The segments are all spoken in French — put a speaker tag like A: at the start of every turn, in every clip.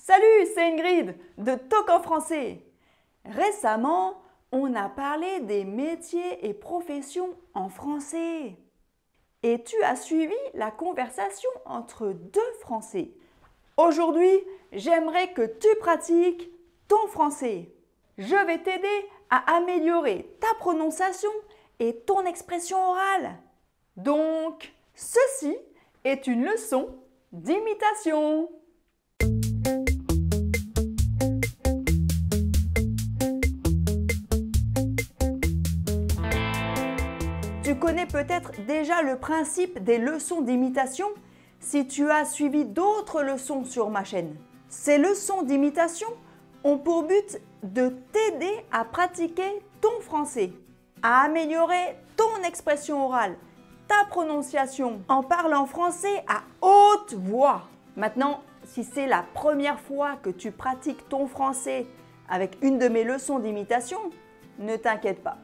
A: Salut, c'est Ingrid de Talk en français. Récemment, on a parlé des métiers et professions en français. Et tu as suivi la conversation entre deux Français. Aujourd'hui, j'aimerais que tu pratiques ton français. Je vais t'aider à améliorer ta prononciation et ton expression orale. Donc, ceci est une leçon d'imitation. Tu connais peut-être déjà le principe des leçons d'imitation si tu as suivi d'autres leçons sur ma chaîne. Ces leçons d'imitation ont pour but de t'aider à pratiquer ton français, à améliorer ton expression orale, ta prononciation en parlant français à haute voix. Maintenant, si c'est la première fois que tu pratiques ton français avec une de mes leçons d'imitation, ne t'inquiète pas.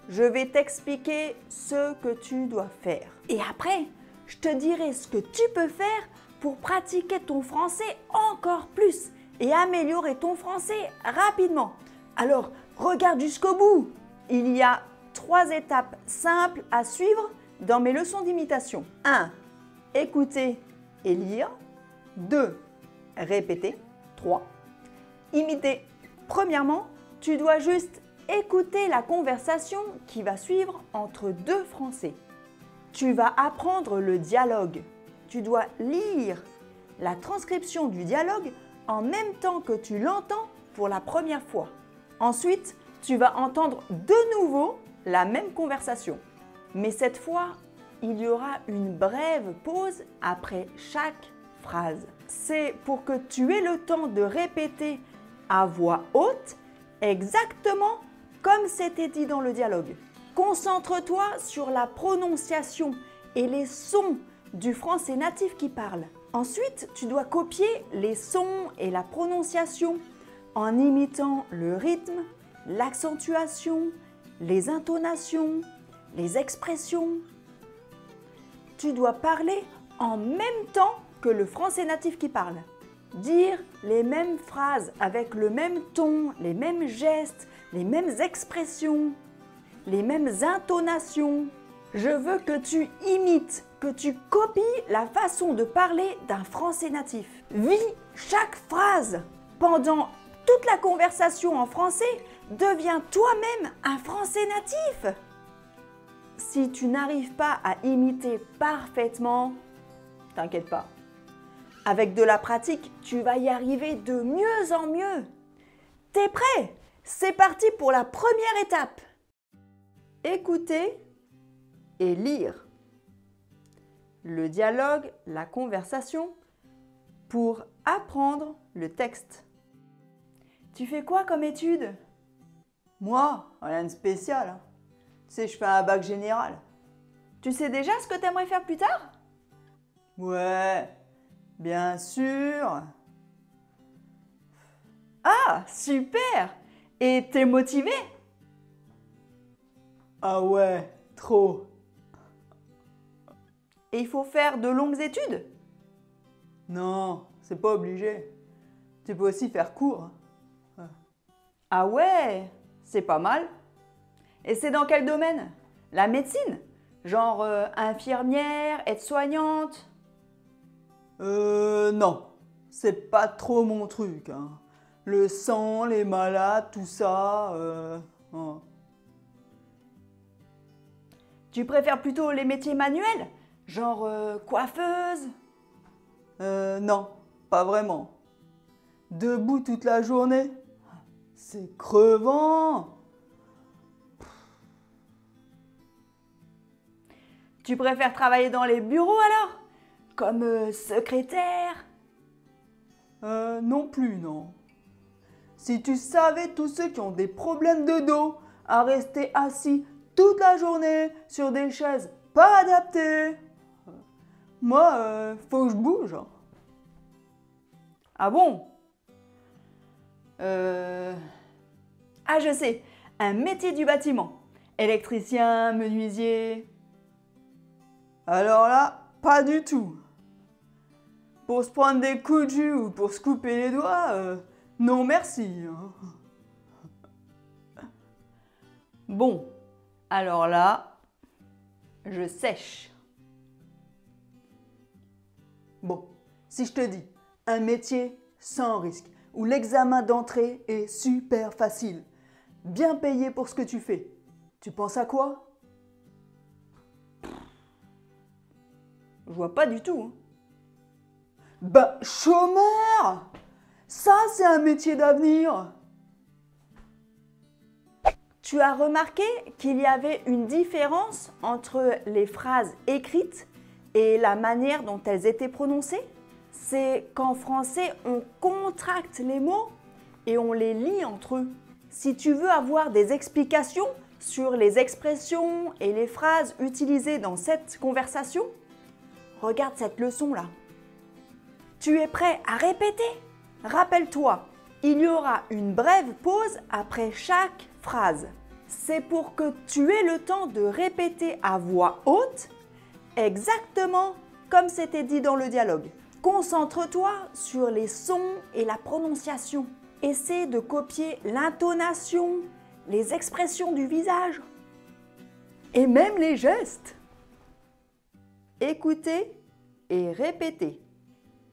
A: Je vais t'expliquer ce que tu dois faire. Et après, je te dirai ce que tu peux faire pour pratiquer ton français encore plus et améliorer ton français rapidement. Alors, regarde jusqu'au bout. Il y a 3 étapes simples à suivre dans mes leçons d'imitation. 1. Écouter et lire. 2. Répéter. 3. Imiter. Premièrement, tu dois juste écouter la conversation qui va suivre entre deux Français. Tu vas apprendre le dialogue. Tu dois lire la transcription du dialogue en même temps que tu l'entends pour la première fois. Ensuite, tu vas entendre de nouveau la même conversation. Mais cette fois, il y aura une brève pause après chaque phrase. C'est pour que tu aies le temps de répéter à voix haute exactement comme c'était dit dans le dialogue. Concentre-toi sur la prononciation et les sons du français natif qui parle. Ensuite, tu dois copier les sons et la prononciation en imitant le rythme, l'accentuation, les intonations, les expressions. Tu dois parler en même temps que le français natif qui parle. Dire les mêmes phrases avec le même ton, les mêmes gestes, les mêmes expressions, les mêmes intonations. Je veux que tu imites, que tu copies la façon de parler d'un français natif. Vis chaque phrase. Pendant toute la conversation en français, deviens toi-même un français natif. Si tu n'arrives pas à imiter parfaitement, t'inquiète pas. Avec de la pratique, tu vas y arriver de mieux en mieux. T'es prêt? C'est parti pour la première étape. Écouter et lire. Le dialogue, la conversation pour apprendre le texte. Tu fais quoi comme étude?
B: Moi, rien de spécial. Hein. Tu sais, je fais un bac général.
A: Tu sais déjà ce que tu aimerais faire plus tard?
B: Ouais, bien sûr.
A: Ah, super! Et t'es motivé?
B: Ah ouais, trop.
A: Et il faut faire de longues études?
B: Non, c'est pas obligé. Tu peux aussi faire court.
A: Ah ouais, c'est pas mal. Et c'est dans quel domaine? La médecine? Genre infirmière, aide-soignante?
B: Non, c'est pas trop mon truc. Hein. Le sang, les malades, tout ça. Oh.
A: Tu préfères plutôt les métiers manuels? Genre coiffeuse?
B: Non, pas vraiment. Debout toute la journée, c'est crevant.
A: Tu préfères travailler dans les bureaux alors? Comme secrétaire?
B: Non plus, non. Si tu savais tous ceux qui ont des problèmes de dos à rester assis toute la journée sur des chaises pas adaptées. Moi, faut que je bouge.
A: Ah bon? Ah, je sais, un métier du bâtiment. Électricien, menuisier.
B: Alors là, pas du tout. Pour se prendre des coups de jus ou pour se couper les doigts, non merci. Hein.
A: Bon, alors là, je sèche.
B: Bon, si je te dis un métier sans risque, où l'examen d'entrée est super facile, bien payé pour ce que tu fais, tu penses à quoi?
A: Je vois pas du tout. Hein.
B: Ben, chômeur! Ça, c'est un métier d'avenir!
A: Tu as remarqué qu'il y avait une différence entre les phrases écrites et la manière dont elles étaient prononcées? C'est qu'en français, on contracte les mots et on les lit entre eux. Si tu veux avoir des explications sur les expressions et les phrases utilisées dans cette conversation, regarde cette leçon-là. Tu es prêt à répéter? Rappelle-toi, il y aura une brève pause après chaque phrase. C'est pour que tu aies le temps de répéter à voix haute, exactement comme c'était dit dans le dialogue. Concentre-toi sur les sons et la prononciation. Essaie de copier l'intonation, les expressions du visage et même les gestes. Écoutez et répétez.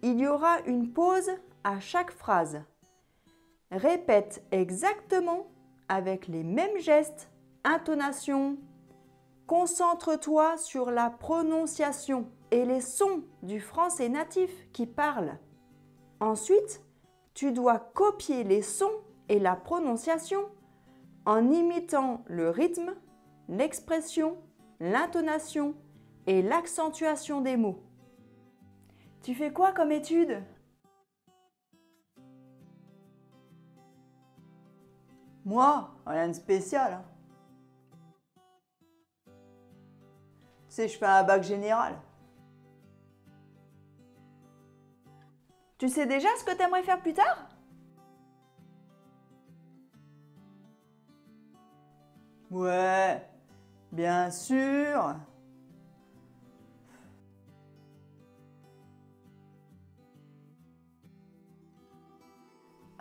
A: Il y aura une pause à chaque phrase. Répète exactement avec les mêmes gestes, intonations. Concentre-toi sur la prononciation et les sons du français natif qui parle. Ensuite, tu dois copier les sons et la prononciation en imitant le rythme, l'expression, l'intonation et l'accentuation des mots. Tu fais quoi comme étude?
B: Moi, rien de spécial. Hein. Tu sais, je fais un bac général.
A: Tu sais déjà ce que tu aimerais faire plus tard?
B: Ouais, bien sûr.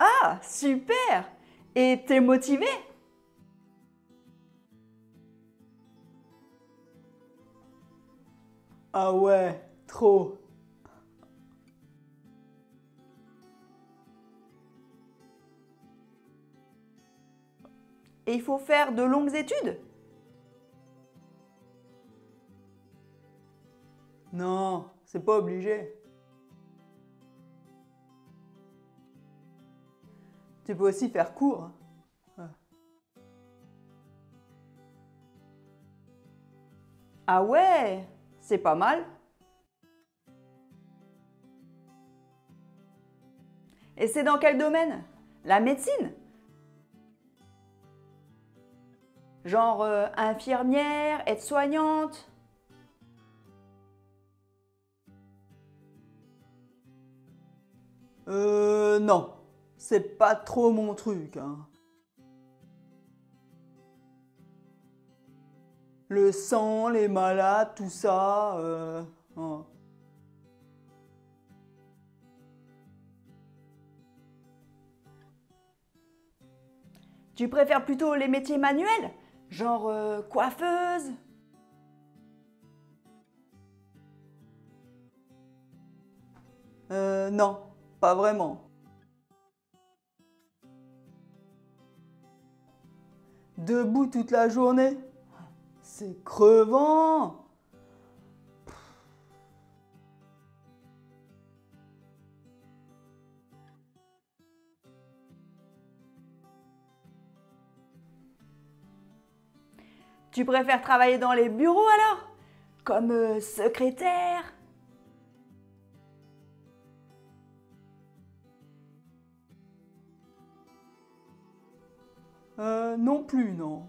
A: Ah, super! Et t'es motivé?
B: Ah ouais, trop.
A: Et il faut faire de longues études?
B: Non, c'est pas obligé. Tu peux aussi faire court. Hein.
A: Ah ouais, c'est pas mal. Et c'est dans quel domaine? La médecine? Genre infirmière, aide-soignante?
B: Non, c'est pas trop mon truc. Hein. Le sang, les malades, tout ça. Non.
A: Tu préfères plutôt les métiers manuels? Genre coiffeuse?
B: Non, pas vraiment. Debout toute la journée, c'est crevant.
A: Tu préfères travailler dans les bureaux alors? Comme secrétaire?
B: Non plus, non.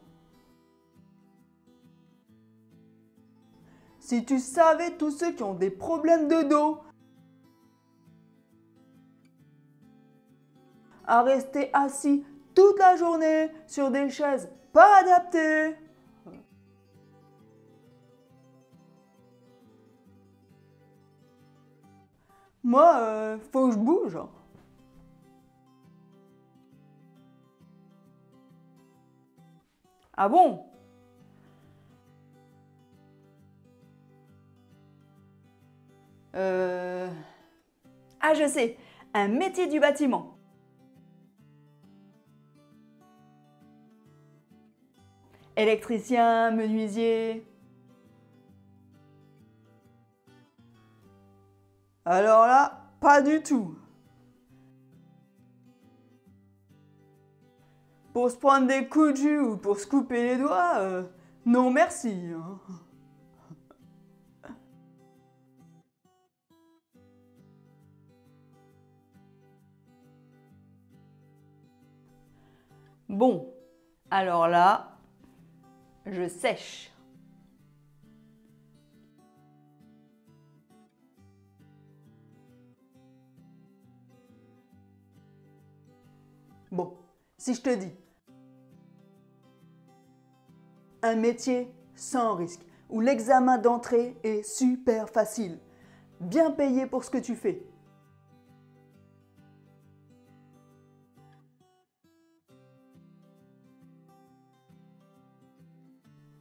B: Si tu savais tous ceux qui ont des problèmes de dos, à rester assis toute la journée sur des chaises pas adaptées. Moi, faut que je bouge.
A: Ah bon? Ah, je sais, un métier du bâtiment. Électricien, menuisier.
B: Alors là, pas du tout. Pour se prendre des coups de jus ou pour se couper les doigts, non merci. Hein.
A: Bon, alors là, je sèche.
B: Bon, si je te dis un métier sans risque, où l'examen d'entrée est super facile, bien payé pour ce que tu fais.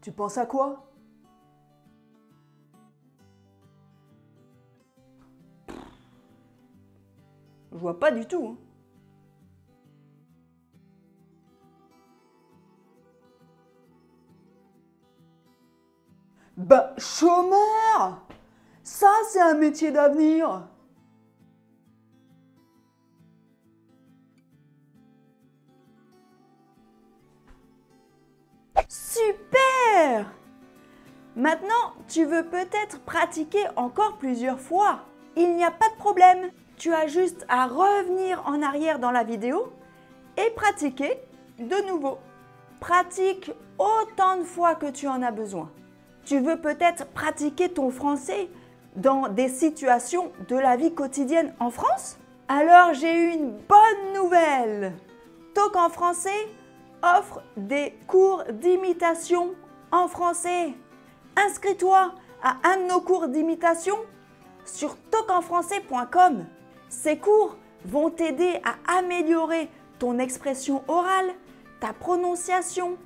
B: Tu penses à quoi?
A: Je vois pas du tout. Hein.
B: Ben, chômeur! Ça, c'est un métier d'avenir!
A: Super! Maintenant, tu veux peut-être pratiquer encore plusieurs fois. Il n'y a pas de problème. Tu as juste à revenir en arrière dans la vidéo et pratiquer de nouveau. Pratique autant de fois que tu en as besoin. Tu veux peut-être pratiquer ton français dans des situations de la vie quotidienne en France? Alors j'ai une bonne nouvelle. Talk en français offre des cours d'imitation en français. Inscris-toi à un de nos cours d'imitation sur talkenfrançais.com. Ces cours vont t'aider à améliorer ton expression orale, ta prononciation,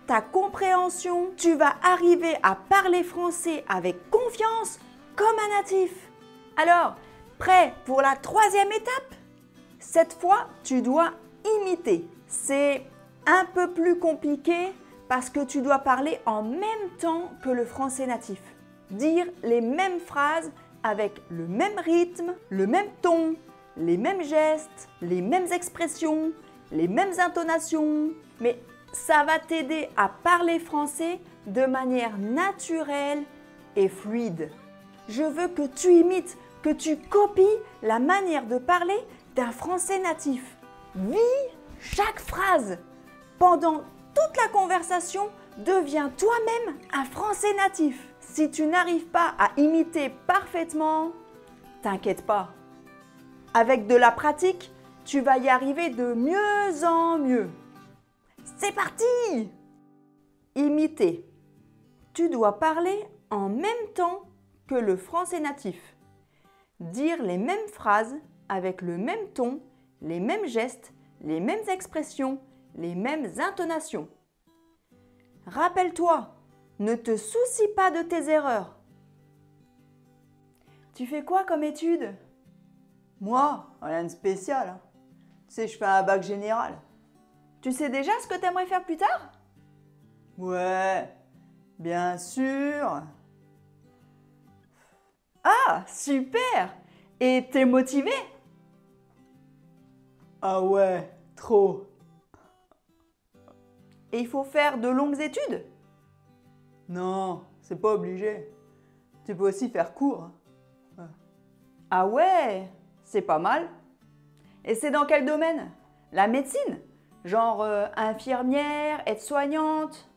A: ta compréhension. Tu vas arriver à parler français avec confiance comme un natif. Alors, prêt pour la 3e étape? Cette fois, tu dois imiter. C'est un peu plus compliqué parce que tu dois parler en même temps que le français natif. Dire les mêmes phrases avec le même rythme, le même ton, les mêmes gestes, les mêmes expressions, les mêmes intonations. Mais ça va t'aider à parler français de manière naturelle et fluide. Je veux que tu imites, que tu copies la manière de parler d'un français natif. Vis chaque phrase. Pendant toute la conversation, deviens toi-même un français natif. Si tu n'arrives pas à imiter parfaitement, t'inquiète pas. Avec de la pratique, tu vas y arriver de mieux en mieux. C'est parti! Imiter. Tu dois parler en même temps que le français natif. Dire les mêmes phrases avec le même ton, les mêmes gestes, les mêmes expressions, les mêmes intonations. Rappelle-toi, ne te soucie pas de tes erreurs. Tu fais quoi comme étude?
B: Moi, rien de spécial. Hein. Tu sais, je fais un bac général.
A: Tu sais déjà ce que tu aimerais faire plus tard?
B: Ouais, bien sûr.
A: Ah, super! Et t'es motivé?
B: Ah ouais, trop.
A: Et il faut faire de longues études?
B: Non, c'est pas obligé. Tu peux aussi faire court.
A: Ah ouais, c'est pas mal. Et c'est dans quel domaine? La médecine? Genre infirmière, aide-soignante?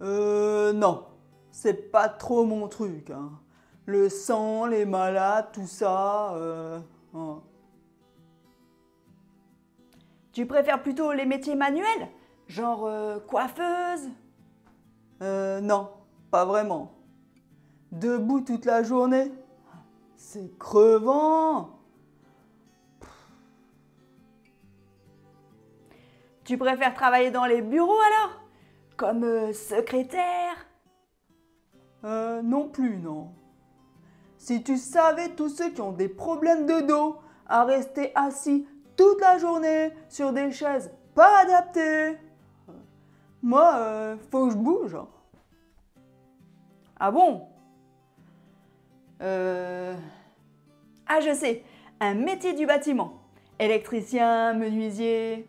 B: Non, c'est pas trop mon truc. Hein. Le sang, les malades, tout ça. Hein.
A: Tu préfères plutôt les métiers manuels? Genre coiffeuse?
B: Non, pas vraiment. Debout toute la journée, C'est crevant.
A: Tu préfères travailler dans les bureaux alors? Comme secrétaire?
B: Non plus, non. Si tu savais tous ceux qui ont des problèmes de dos à rester assis toute la journée sur des chaises pas adaptées. Moi, faut que je bouge.
A: Ah bon? Ah, je sais, un métier du bâtiment. Électricien, menuisier.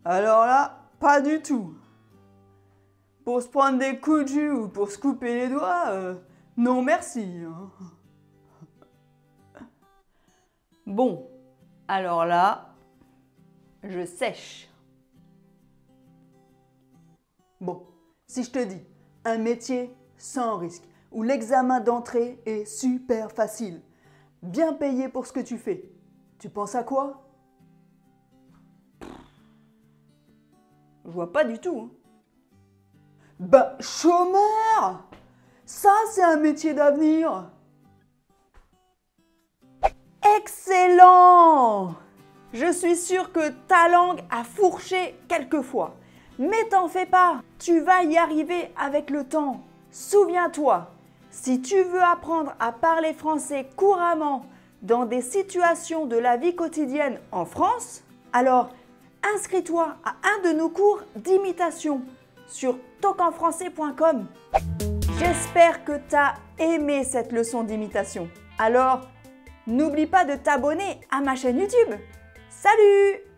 B: Alors là, pas du tout. Pour se prendre des coups de jus ou pour se couper les doigts, non merci.
A: Bon, alors là, je sèche.
B: Bon, si je te dis un métier sans risque, où l'examen d'entrée est super facile, bien payé pour ce que tu fais, tu penses à quoi?
A: Je vois pas du tout. Hein.
B: Ben, chômeur! Ça, c'est un métier d'avenir!
A: Excellent! Je suis sûre que ta langue a fourché quelquefois. Mais t'en fais pas, tu vas y arriver avec le temps. Souviens-toi, si tu veux apprendre à parler français couramment dans des situations de la vie quotidienne en France, alors inscris-toi à un de nos cours d'imitation sur talkenfrançais.com. J'espère que tu as aimé cette leçon d'imitation. Alors, n'oublie pas de t'abonner à ma chaîne YouTube. Salut!